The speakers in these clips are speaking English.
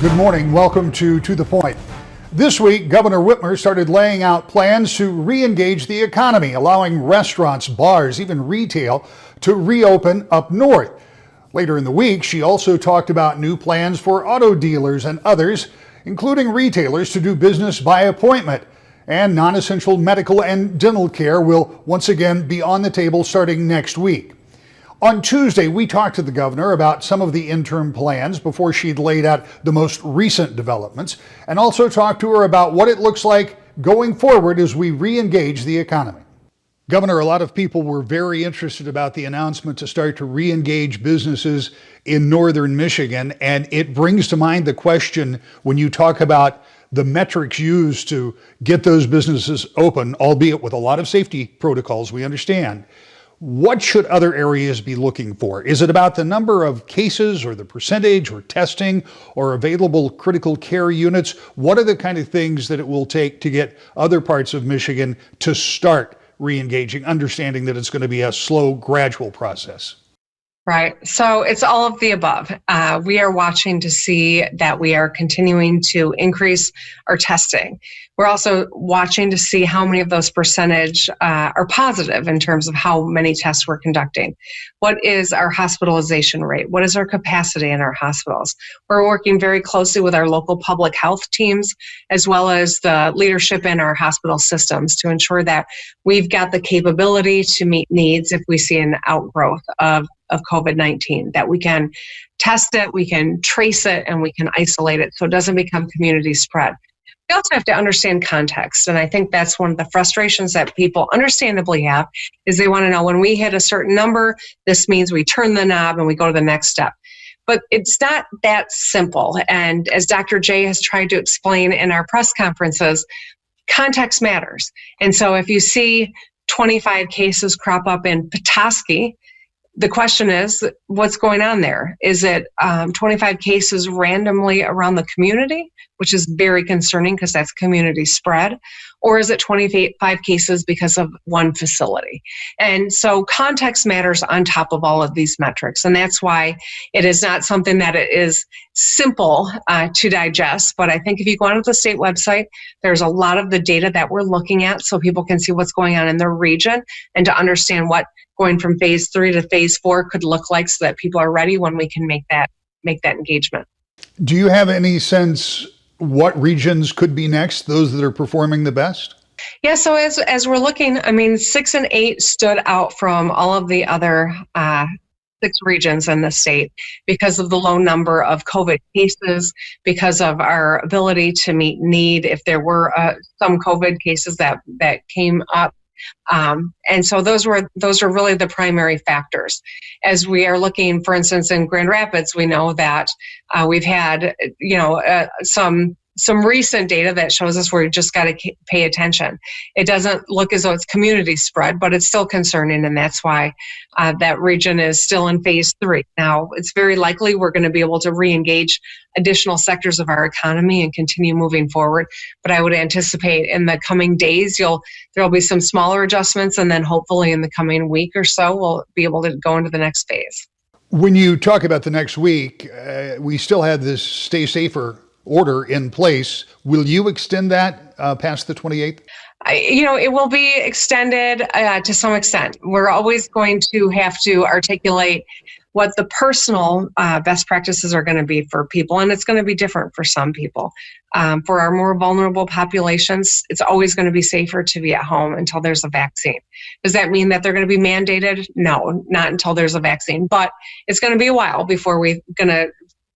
Good morning. Welcome to the Point. This week, Governor Whitmer started laying out plans to re-engage the economy, allowing restaurants, bars, even retail to reopen up north. Later in the week, she also talked about new plans for auto dealers and others, including retailers, to do business by appointment. And non-essential medical and dental care will once again be on the table starting next week. On Tuesday, we talked to the governor about some of the interim plans before she'd laid out the most recent developments, and also talked to her about what it looks like going forward as we re-engage the economy. Governor, a lot of people were very interested about the announcement to start to re-engage businesses in northern Michigan, and it brings to mind the question when you talk about the metrics used to get those businesses open, albeit with a lot of safety protocols, we understand. What should other areas be looking for? Is it about the number of cases or the percentage or testing or available critical care units? What are the kind of things that it will take to get other parts of Michigan to start re-engaging, understanding that it's going to be a slow, gradual process? Right. So it's all of the above. We are watching to see that we are continuing to increase our testing. We're also watching to see how many of those percentage are positive in terms of how many tests we're conducting. What is our hospitalization rate? What is our capacity in our hospitals? We're working very closely with our local public health teams, as well as the leadership in our hospital systems, to ensure that we've got the capability to meet needs if we see an outgrowth of COVID-19, that we can test it, we can trace it, and we can isolate it so it doesn't become community spread. We also have to understand context, and I think that's one of the frustrations that people understandably have, is they want to know when we hit a certain number, this means we turn the knob and we go to the next step. But it's not that simple, and as Dr. J has tried to explain in our press conferences, context matters. And so if you see 25 cases crop up in Petoskey, the question is, what's going on there? Is it 25 cases randomly around the community, which is very concerning because that's community spread? Or is it 25 cases because of one facility? And so context matters on top of all of these metrics. And that's why it is not something that it is simple to digest. But I think if you go onto the state website, there's a lot of the data that we're looking at so people can see what's going on in their region and to understand what going from phase 3 to phase 4 could look like, so that people are ready when we can make that engagement. Do you have any sense what regions could be next, those that are performing the best? Yeah, so as we're looking, 6 and 8 stood out from all of the other 6 regions in the state because of the low number of COVID cases, because of our ability to meet need if there were some COVID cases that came up. And so those are really the primary factors. As we are looking, for instance, in Grand Rapids, we know that we've had, some recent data that shows us where we just got to pay attention. It doesn't look as though it's community spread, but it's still concerning, and that's why that region is still in phase 3. Now, it's very likely we're going to be able to re-engage additional sectors of our economy and continue moving forward, but I would anticipate in the coming days there'll be some smaller adjustments, and then hopefully in the coming week or so we'll be able to go into the next phase. When you talk about the next week, we still have this stay safer order in place. Will you extend that past the 28th? It will be extended to some extent. We're always going to have to articulate what the personal best practices are going to be for people, and it's going to be different for some people. For our more vulnerable populations, it's always going to be safer to be at home until there's a vaccine. Does that mean that they're going to be mandated? No, not until there's a vaccine, but it's going to be a while before we're going to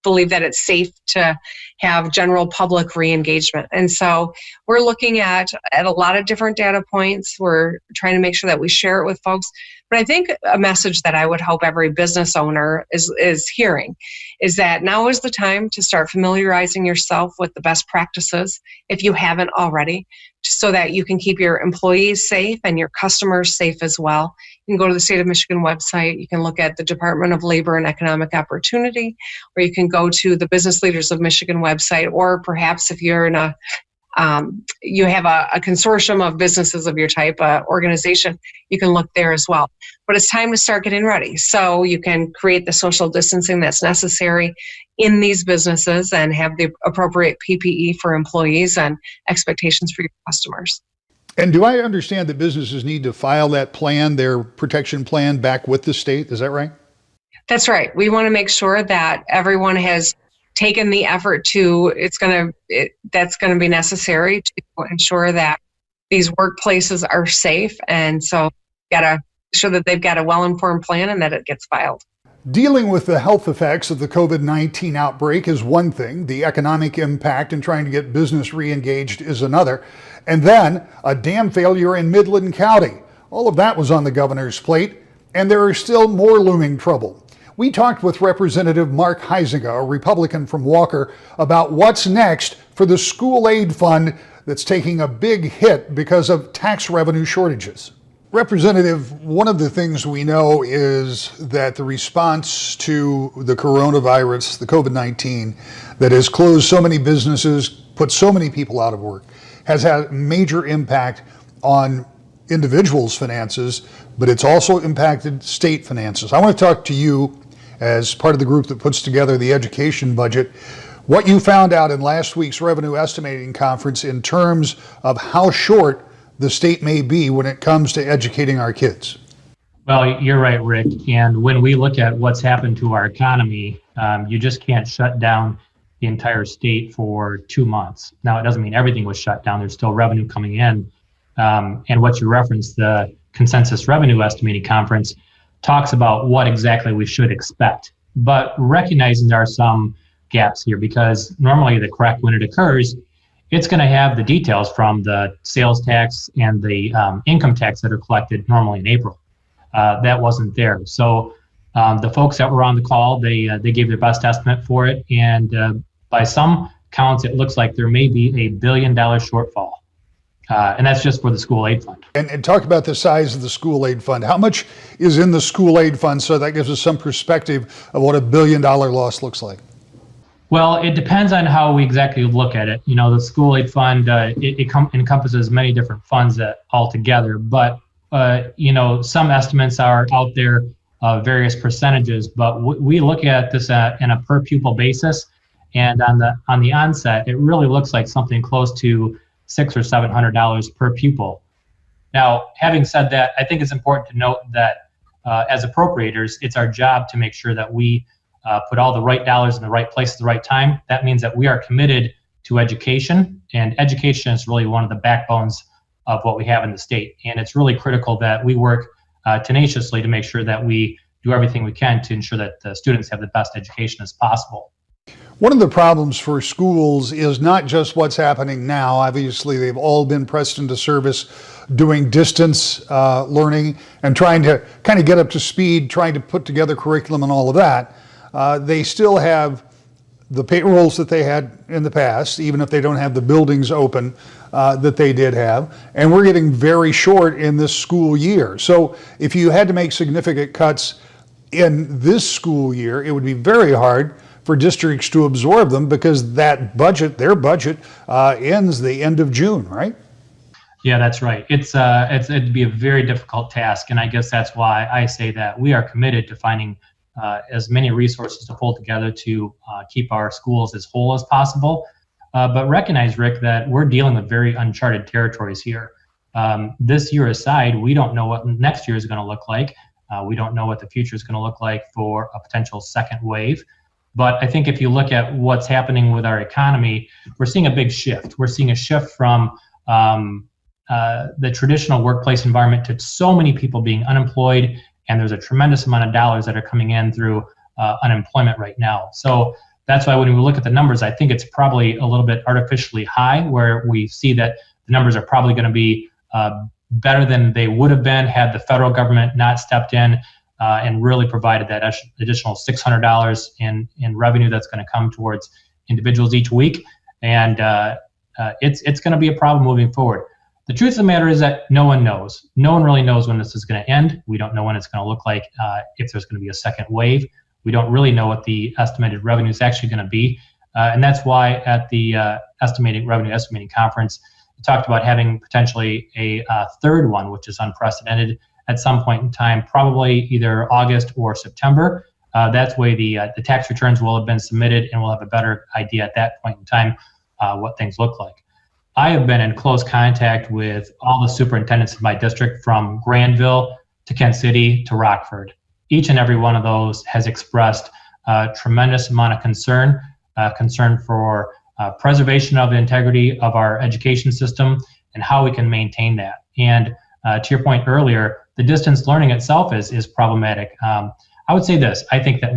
believe that it's safe to have general public re-engagement. And so we're looking at a lot of different data points. We're trying to make sure that we share it with folks. But I think a message that I would hope every business owner is hearing is that now is the time to start familiarizing yourself with the best practices, if you haven't already, so that you can keep your employees safe and your customers safe as well. You can go to the State of Michigan website. You can look at the Department of Labor and Economic Opportunity, or you can go to the Business Leaders of Michigan website, or perhaps if you're in a you have a consortium of businesses of your type, organization, you can look there as well. But it's time to start getting ready. So you can create the social distancing that's necessary in these businesses and have the appropriate PPE for employees and expectations for your customers. And do I understand that businesses need to file that plan, their protection plan, back with the state? Is that right? That's right. We want to make sure that everyone has taken the effort that's going to be necessary to ensure that these workplaces are safe. And so got to ensure that they've got a well-informed plan and that it gets filed. Dealing with the health effects of the COVID-19 outbreak is one thing. The economic impact and trying to get business re-engaged is another. And then a dam failure in Midland County. All of that was on the governor's plate, and there is still more looming trouble. We talked with Representative Mark Huizenga, a Republican from Walker, about what's next for the school aid fund that's taking a big hit because of tax revenue shortages. Representative, one of the things we know is that the response to the coronavirus, the COVID-19, that has closed so many businesses, put so many people out of work, has had major impact on individuals' finances, but it's also impacted state finances. I want to talk to you as part of the group that puts together the education budget, what you found out in last week's revenue estimating conference in terms of how short the state may be when it comes to educating our kids. Well, you're right, Rick. And when we look at what's happened to our economy, you just can't shut down the entire state for 2 months. Now, it doesn't mean everything was shut down. There's still revenue coming in. And what you referenced, the consensus revenue estimating conference, talks about what exactly we should expect. But recognizing there are some gaps here, because normally the correct when it occurs, it's going to have the details from the sales tax and the income tax that are collected normally in April. That wasn't there. So the folks that were on the call, they gave their best estimate for it. And by some counts, it looks like there may be $1 billion shortfall. And that's just for the school aid fund. And talk about the size of the school aid fund. How much is in the school aid fund? So that gives us some perspective of what $1 billion loss looks like. Well, it depends on how we exactly look at it. You know, the school aid fund, it encompasses many different funds altogether. But, you know, some estimates are out there, various percentages. But we look at this in a per pupil basis. And on the onset, it really looks like something close to $600 or $700 per pupil. Now, having said that, I think it's important to note that as appropriators, it's our job to make sure that we put all the right dollars in the right place at the right time. That means that we are committed to education, and education is really one of the backbones of what we have in the state. And it's really critical that we work tenaciously to make sure that we do everything we can to ensure that the students have the best education as possible. One of the problems for schools is not just what's happening now. Obviously, they've all been pressed into service doing distance learning and trying to kind of get up to speed, trying to put together curriculum and all of that. They still have the payrolls that they had in the past, even if they don't have the buildings open that they did have. And we're getting very short in this school year. So if you had to make significant cuts in this school year, it would be very hard for districts to absorb them because that budget, their budget, ends the end of June, right? Yeah, that's right. It'd be a very difficult task, and I guess that's why I say that we are committed to finding as many resources to pull together to keep our schools as whole as possible. But recognize, Rick, that we're dealing with very uncharted territories here. This year aside, we don't know what next year is going to look like. We don't know what the future is going to look like for a potential second wave. But I think if you look at what's happening with our economy, we're seeing a big shift. We're seeing a shift from the traditional workplace environment to so many people being unemployed, and there's a tremendous amount of dollars that are coming in through unemployment right now. So that's why when we look at the numbers, I think it's probably a little bit artificially high, where we see that the numbers are probably going to be better than they would have been had the federal government not stepped in and really provided that additional $600 in revenue that's going to come towards individuals each week. And it's going to be a problem moving forward. The truth of the matter is that no one knows. No one really knows when this is going to end. We don't know when it's going to look like, if there's going to be a second wave. We don't really know what the estimated revenue is actually going to be. And that's why at the revenue estimating conference. We talked about having potentially a third one, which is unprecedented at some point in time, probably either August or September. That's way the tax returns will have been submitted, and we'll have a better idea at that point in time what things look like. I have been in close contact with all the superintendents in my district, from Granville to Kent City to Rockford. Each and every one of those has expressed a tremendous amount of concern for preservation of the integrity of our education system and how we can maintain that. And to your point earlier, the distance learning itself is problematic. I would say this: I think that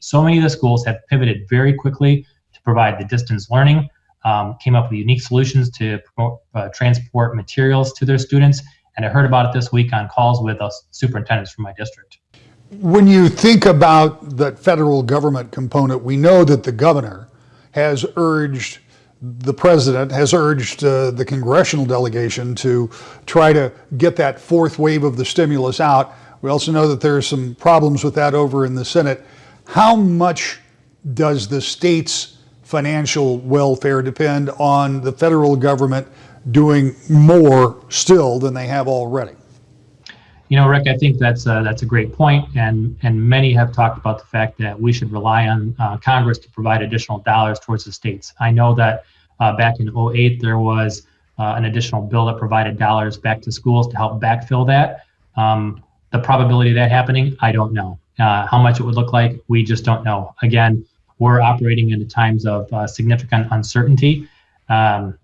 so many of the schools have pivoted very quickly to provide the distance learning, came up with unique solutions to transport materials to their students. And I heard about it this week on calls with superintendents from my district. When you think about that federal government component, we know that the governor has urged, the president has urged the congressional delegation to try to get that fourth wave of the stimulus out. We also know that there are some problems with that over in the Senate. How much does the state's financial welfare depend on the federal government doing more still than they have already? You know, Rick, I think that's a great point, and many have talked about the fact that we should rely on Congress to provide additional dollars towards the states. I know that back in 2008 there was an additional bill that provided dollars back to schools to help backfill that. The probability of that happening, I don't know. How much it would look like, we just don't know. Again, we're operating in times of significant uncertainty. Again,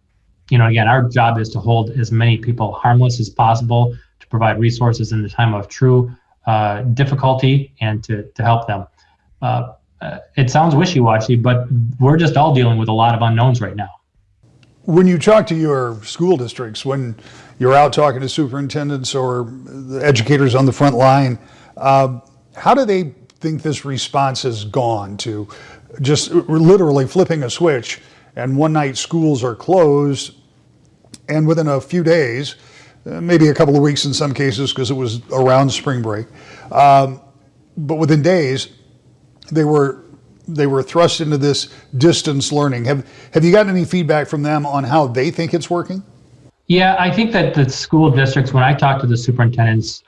our job is to hold as many people harmless as possible, to provide resources in the time of true difficulty, and to help them. It sounds wishy-washy, but we're just all dealing with a lot of unknowns right now. When you talk to your school districts, when you're out talking to superintendents or the educators on the front line, how do they think this response has gone to just literally flipping a switch and one night schools are closed, and within a few days, maybe a couple of weeks in some cases because it was around spring break, but within days they were thrust into this distance learning. Have you gotten any feedback from them on how they think it's working? Yeah, I think that the school districts, when I talk to the superintendents,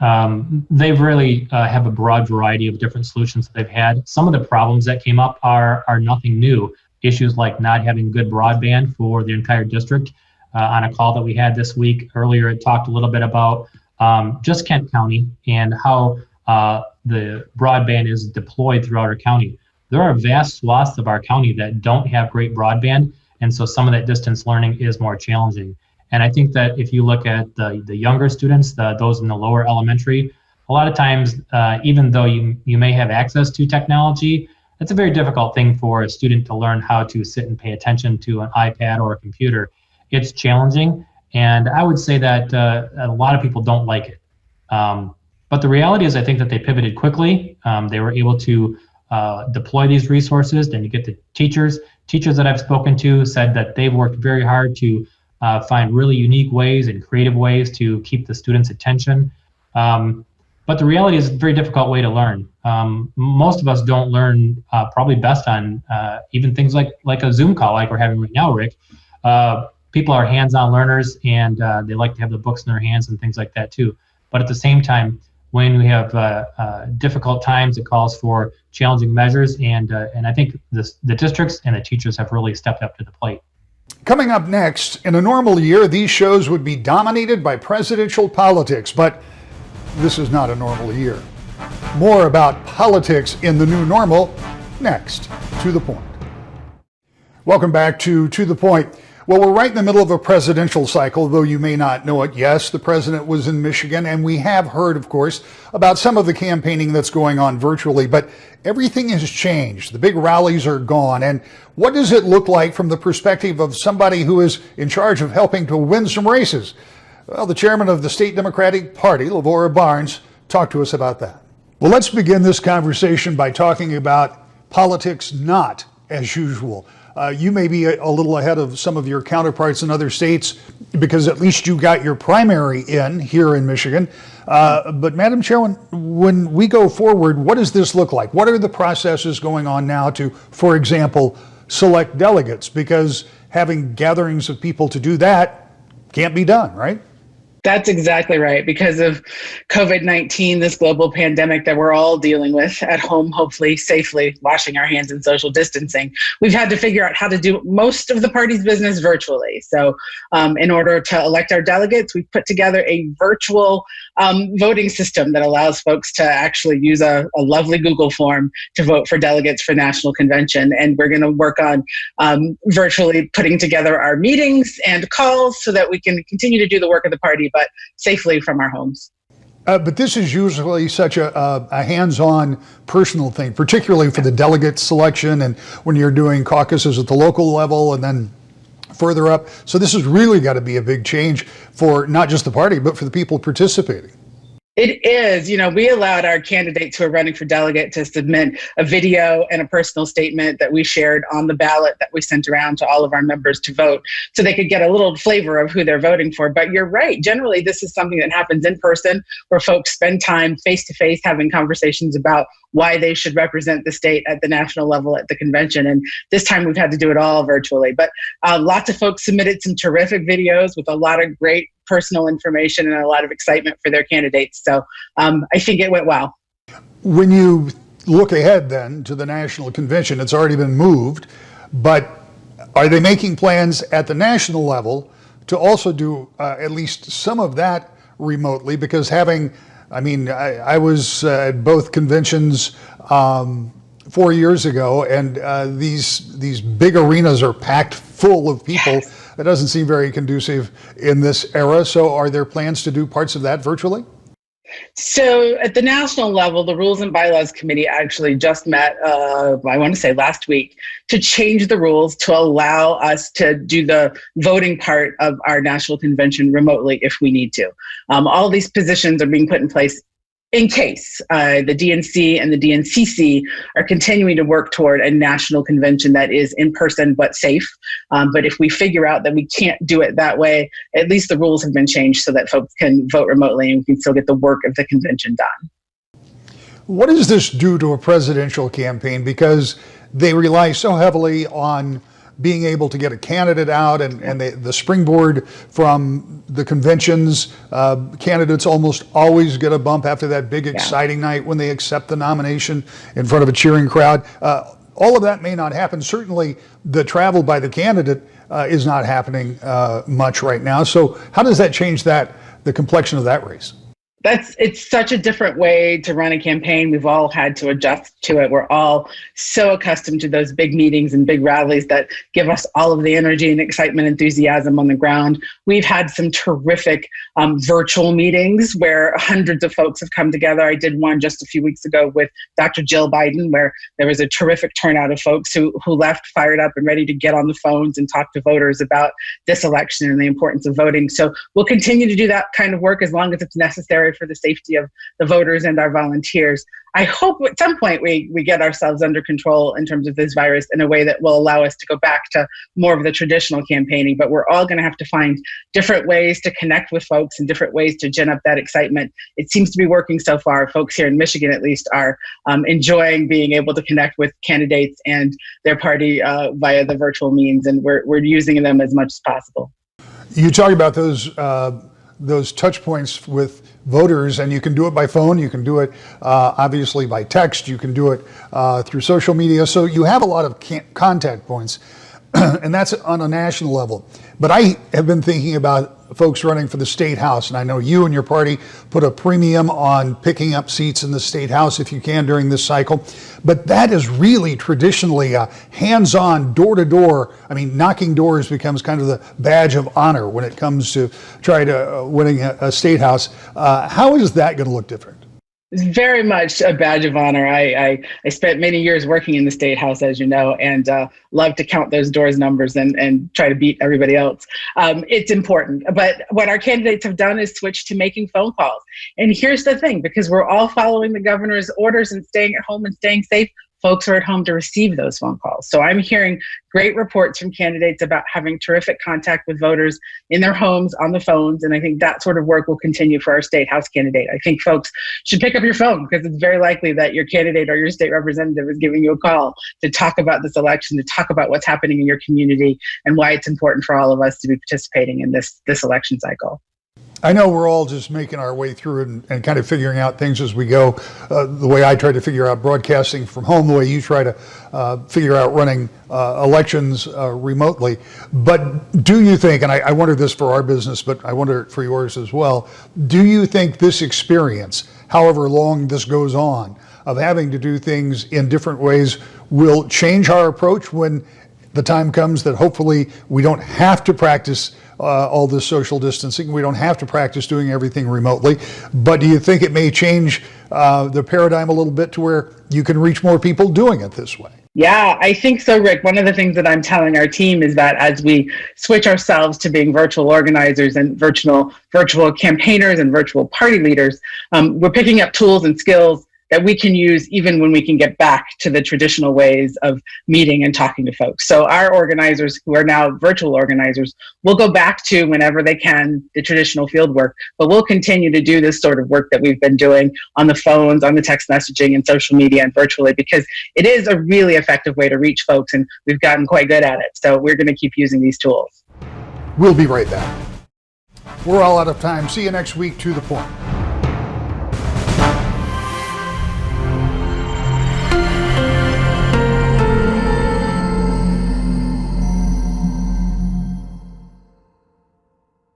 they really have a broad variety of different solutions that they've had. Some of the problems that came up are nothing new. Issues like not having good broadband for the entire district. On a call that we had this week earlier, it talked a little bit about just Kent County and how the broadband is deployed throughout our county. There are vast swaths of our county that don't have great broadband, and so some of that distance learning is more challenging. And I think that if you look at the younger students, those in the lower elementary, a lot of times, even though you may have access to technology, it's a very difficult thing for a student to learn how to sit and pay attention to an iPad or a computer. It's challenging, and I would say that a lot of people don't like it. But the reality is, I think that they pivoted quickly. They were able to deploy these resources. Then you get the teachers. Teachers that I've spoken to said that they've worked very hard to find really unique ways and creative ways to keep the students' attention. But the reality is, it's a very difficult way to learn. Most of us don't learn probably best on even things like a Zoom call like we're having right now, Rick. People are hands-on learners, and they like to have the books in their hands and things like that too. But at the same time, when we have difficult times, it calls for challenging measures, and I think the districts and the teachers have really stepped up to the plate. Coming up next, in a normal year, these shows would be dominated by presidential politics, but this is not a normal year. More about politics in the new normal next. To the Point. Welcome back to the Point. Well, we're right in the middle of a presidential cycle, though you may not know it. Yes, the president was in Michigan, and we have heard, of course, about some of the campaigning that's going on virtually, but everything has changed. The big rallies are gone, and what does it look like from the perspective of somebody who is in charge of helping to win some races? Well, the chairman of the State Democratic Party, Lavora Barnes, talked to us about that. Well, let's begin this conversation by talking about politics not as usual. You may be a little ahead of some of your counterparts in other states because at least you got your primary in here in Michigan. But Madam Chairman, when we go forward, what does this look like? What are the processes going on now to, for example, select delegates? Because having gatherings of people to do that can't be done, right? That's exactly right. Because of COVID-19, this global pandemic that we're all dealing with at home, hopefully safely, washing our hands and social distancing, we've had to figure out how to do most of the party's business virtually. So in order to elect our delegates, we've put together a virtual voting system that allows folks to actually use a lovely Google form to vote for delegates for National Convention. And we're going to work on virtually putting together our meetings and calls so that we can continue to do the work of the party, but safely from our homes. But this is usually such a hands-on personal thing, particularly for the delegate selection and when you're doing caucuses at the local level and then further up. So this has really got to be a big change for not just the party, but for the people participating. It is. We allowed our candidates who are running for delegate to submit a video and a personal statement that we shared on the ballot that we sent around to all of our members to vote so they could get a little flavor of who they're voting for. But you're right. Generally, this is something that happens in person where folks spend time face to face having conversations about why they should represent the state at the national level at the convention. And this time we've had to do it all virtually. But lots of folks submitted some terrific videos with a lot of great personal information and a lot of excitement for their candidates. So I think it went well. When you look ahead then to the national convention, it's already been moved, but are they making plans at the national level to also do at least some of that remotely? Because I was at both conventions 4 years ago, and these big arenas are packed full of people. Yes. That doesn't seem very conducive in this era. So are there plans to do parts of that virtually? So at the national level, the Rules and Bylaws Committee actually just met, I want to say last week, to change the rules to allow us to do the voting part of our national convention remotely if we need to. All these positions are being put in place in case the DNC and the DNCC are continuing to work toward a national convention that is in person but safe. But if we figure out that we can't do it that way, at least the rules have been changed so that folks can vote remotely and we can still get the work of the convention done. What does this do to a presidential campaign? Because they rely so heavily on being able to get a candidate out and the springboard from the conventions. Candidates almost always get a bump after that big exciting night when they accept the nomination in front of a cheering crowd. All of that may not happen. Certainly the travel by the candidate is not happening much right now. So how does that change the complexion of that race? It's such a different way to run a campaign. We've all had to adjust to it. We're all so accustomed to those big meetings and big rallies that give us all of the energy and excitement, enthusiasm on the ground. We've had some terrific virtual meetings where hundreds of folks have come together. I did one just a few weeks ago with Dr. Jill Biden, where there was a terrific turnout of folks who left fired up and ready to get on the phones and talk to voters about this election and the importance of voting. So we'll continue to do that kind of work as long as it's necessary for the safety of the voters and our volunteers. I hope at some point we get ourselves under control in terms of this virus in a way that will allow us to go back to more of the traditional campaigning, but we're all going to have to find different ways to connect with folks and different ways to gin up that excitement. It seems to be working so far. Folks here in Michigan, at least, are enjoying being able to connect with candidates and their party via the virtual means, and we're using them as much as possible. You talk about those touch points with voters, and you can do it by phone, you can do it obviously by text, you can do it through social media. So you have a lot of contact points, and that's on a national level. But I have been thinking about folks running for the state house, and I know you and your party put a premium on picking up seats in the state house if you can during this cycle. But that is really traditionally a hands-on, door-to-door. I mean, knocking doors becomes kind of the badge of honor when it comes to try to winning a state house. How is that going to look different? It's very much a badge of honor. I spent many years working in the state house, as you know, and love to count those doors numbers and try to beat everybody else. It's important. But what our candidates have done is switch to making phone calls. And here's the thing, because we're all following the governor's orders and staying at home and staying safe, folks are at home to receive those phone calls. So I'm hearing great reports from candidates about having terrific contact with voters in their homes, on the phones, and I think that sort of work will continue for our state house candidate. I think folks should pick up your phone because it's very likely that your candidate or your state representative is giving you a call to talk about this election, to talk about what's happening in your community and why it's important for all of us to be participating in this election cycle. I know we're all just making our way through and kind of figuring out things as we go. The way I try to figure out broadcasting from home, the way you try to figure out running elections remotely. But do you think, and I wonder this for our business, but I wonder for yours as well, do you think this experience, however long this goes on, of having to do things in different ways will change our approach when the time comes that hopefully we don't have to practice all this social distancing. We don't have to practice doing everything remotely. But do you think it may change the paradigm a little bit to where you can reach more people doing it this way? Yeah, I think so, Rick. One of the things that I'm telling our team is that as we switch ourselves to being virtual organizers and virtual campaigners and virtual party leaders, we're picking up tools and skills that we can use even when we can get back to the traditional ways of meeting and talking to folks. So our organizers who are now virtual organizers will go back to, whenever they can, the traditional field work, but we'll continue to do this sort of work that we've been doing on the phones, on the text messaging and social media and virtually, because it is a really effective way to reach folks and we've gotten quite good at it. So we're going to keep using these tools. We'll be right back. We're all out of time. See you next week. To the point.